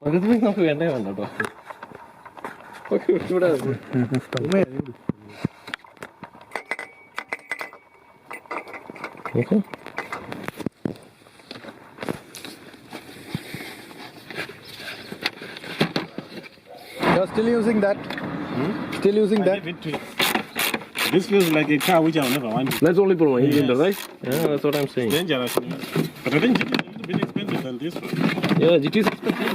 നമുക്ക് വേണ്ടേ വേണ്ട കേട്ടോ. ഇവിടെ okay. You're still using that? Still using that? This feels like a car which I'll never want. That's only for one engine, right? Yeah, that's what I'm saying. Dangerous. But I think GT is a little bit expensive than this one. Yeah, GT is expensive.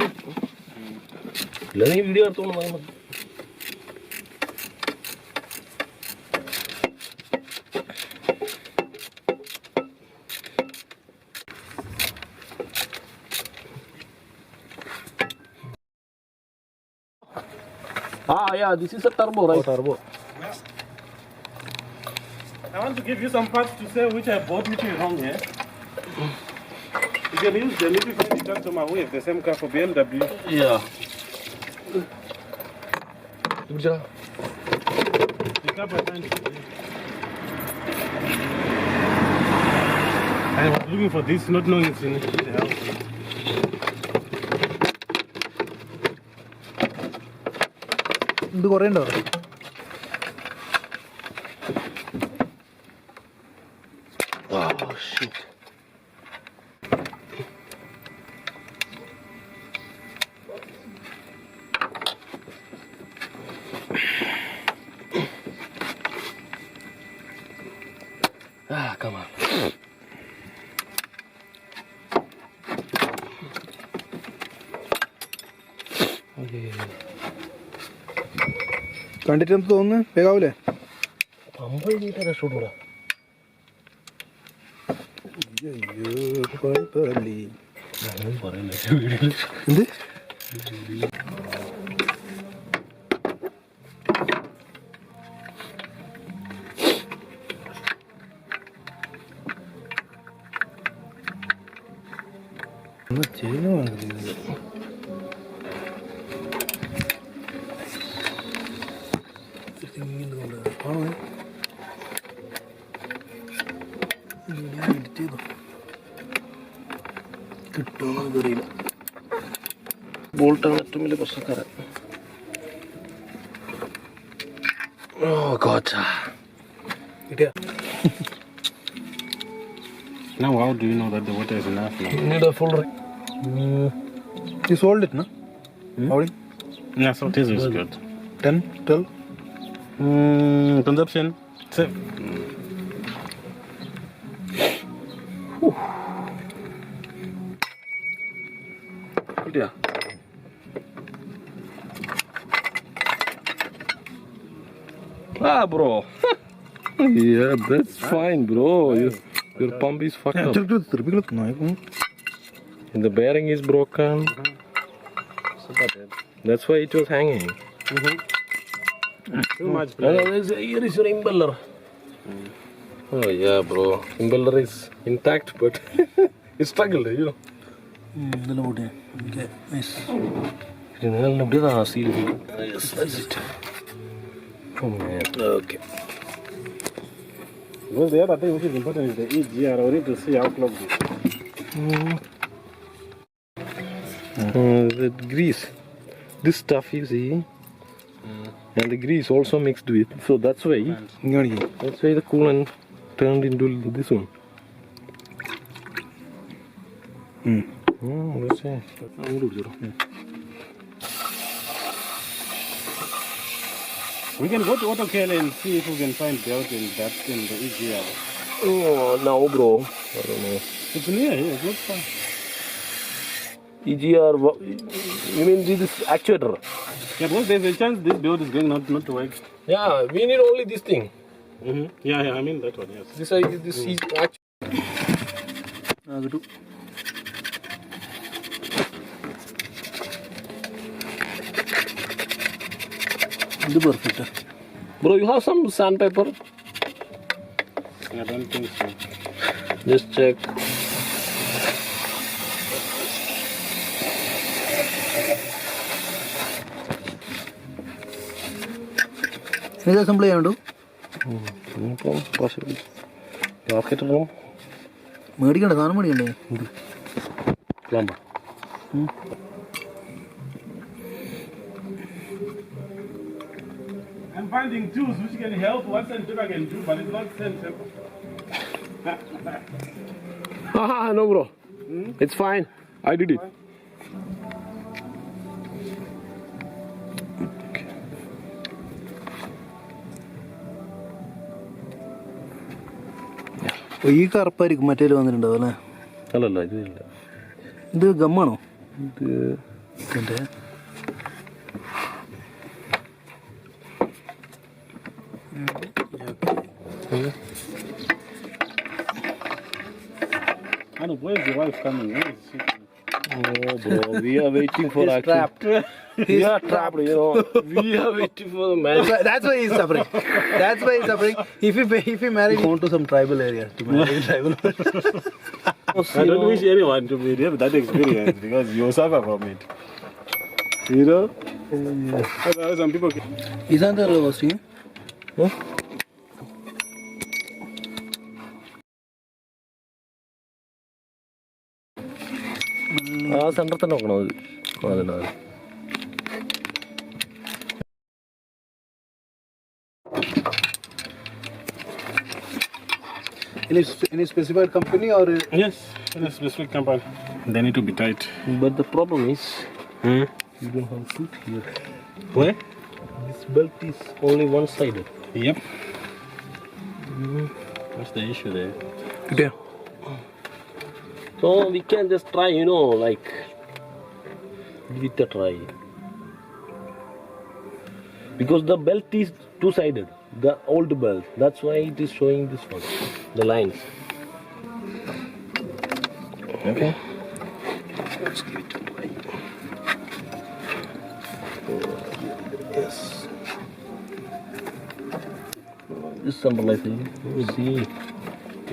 Learning video or something. Ah, yeah, this is a turbo, right? Oh, turbo. I want to give you some parts to say which I bought which is wrong here. You can use them if you find the customer who has the same car for BMW. Yeah. The car I find I was looking for this, not knowing it's in the house. ഇത് കുറേ ഉണ്ടോ? Oh, shit. Ah, come on. Okay. കണ്ടിട്ട് എന്ത് തോന്നുന്നു? വേഗാവൂലേ? 50 metre shoot. എന്ത്? കിട്ടുമെന്ന് അറിയില്ല. ബോൾട്ടാണ് ഏറ്റവും വലിയ പ്രശ്നക്കാരൻ. Oh God. Now how do you know that the water is enough now? You need a full ring. You sold it, no? How many? Yeah, so this is good. 10, 12? Consumption. 7. Yeah. Ah, bro. Yeah, that's fine, bro. Your pump is fucked up. And the bearing is broken. That's why it was hanging. Too much. Here is your impeller. Oh yeah, bro. Impeller is intact, but it struggled, you know. Okay, nice. Yes, that's it. Oh man. Okay. Because the other thing which is important is the EGR. I need to see how clogged it is. The grease. This stuff you see, and the grease also mixed with. So that's why the coolant turned into this one. Let's see. We can go to AutoCal and see if we can find belt in that in the EGR. Oh no, bro. I don't know. It's near here. It's not far. EGR. You mean this actuator? Yeah, because there's a chance this belt is going not to work. Yeah, we need only this thing. Yeah, I mean that one. Yes. This is actuator. Perfect. Bro, you have some sandpaper? I don't think so. Just check. ഇത് assemble ചെയ്യാൻ വേണ്ടു possibly. Gasket room. മേടിക്കണ്ടേ സാധനം മേടിക്കണ്ടേ Plumber. finding tools which can help what sandpaper can do, but it's not sandpaper. Ah, no, bro. It's fine. I did it. ഈ കറുപ്പായിരിക്കും മറ്റേ വന്നിട്ടുണ്ടാവും അല്ലേ? അല്ലല്ല, ഇതില്ല. ഇത് ഗമ്മാണോ? ഇത് ഇതിൻ്റെ Where's your wife coming? Where is she? Oh, bro, we are waiting for He's action. trapped. We are trapped, you know. We are waiting for the man. That's why he's suffering. That's why he's suffering. If he married, he go to some tribal area to marry tribal. I don't wish anyone to have that experience because you'll suffer from it. You know? Some people. Isn't there a hosting? Huh? ആ centre തന്നെ നോക്കണം അത്. അതന്നെ. Any specified company or? Yes, in a specific company. They need to be tight. But the problem is, you don't have foot here. Where? This belt is only one-sided. Yep. What's the issue there? Yeah. So we can just try, you know, like give it a try. Because the belt is two-sided, the old belt. That's why it is showing this one, the lines. Okay. Let's give it a try. Yes. This centralizing. We'll see.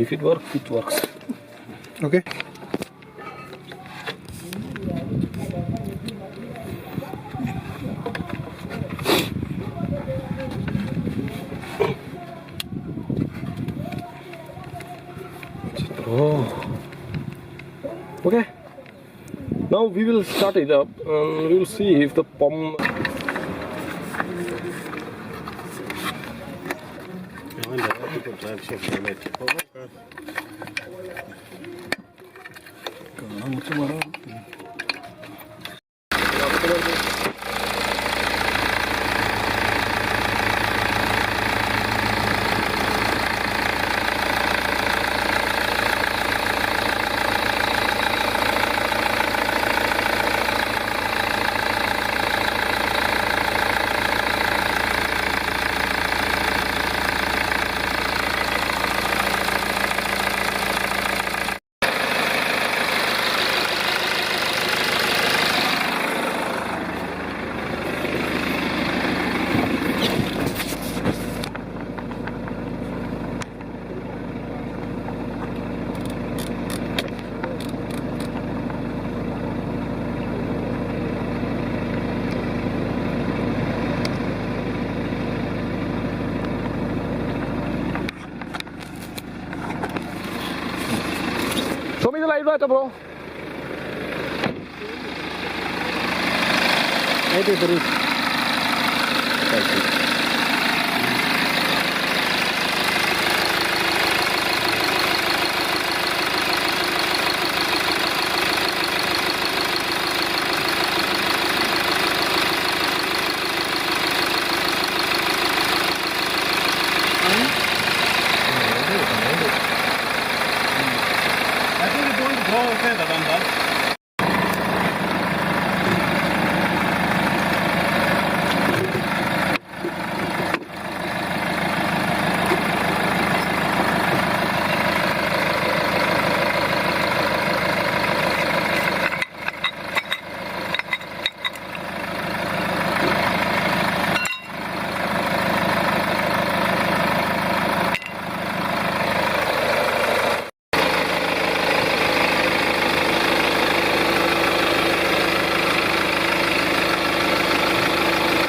If it works, it works. Okay. Oh. Okay. Now we will start it up and we will see if the pump. I wonder how people drive Chevrolet. Show me the light data, bro. Right there is. I think it's going to go further than that.